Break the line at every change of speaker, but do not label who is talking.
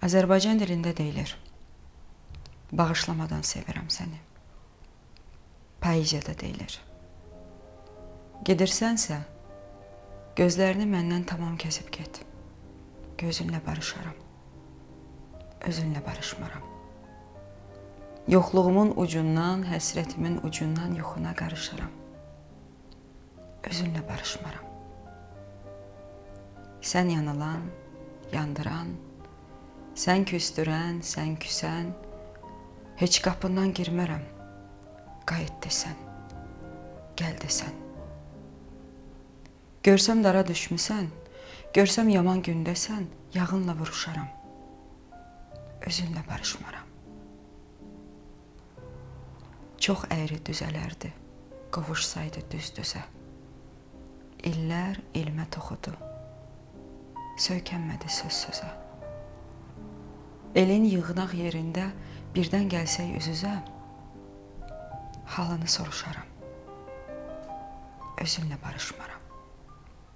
Azərbaycan dilində deyilir: bağışlamadan sevirəm səni. Poeziyada deyilir: gedirsənsə, gözlərini məndən tamam kəsib get. Gözünlə barışaram, özünlə barışmaram. Yoxluğumun ucundan, həsrətimin ucundan yoxuna qarışaram. Özünlə barışmaram. Sən yanılan, yandıran, sən küstürən, sən küsən, heç qapından girmərəm. Qayıt desən, gəl desən. Görsəm dara düşmüsən, görsəm yaman gündəsən, yağınla vuruşaram. Özünlə barışmaram. Çox əyri düzələrdi, qovuşsaydı düz-düzə. İllər ilmə toxudu, söykənmədi söz-sözə. Elin yığınaq yerində birdən gəlsək üz-üzə, halını soruşaram. Özünlə barışmaram.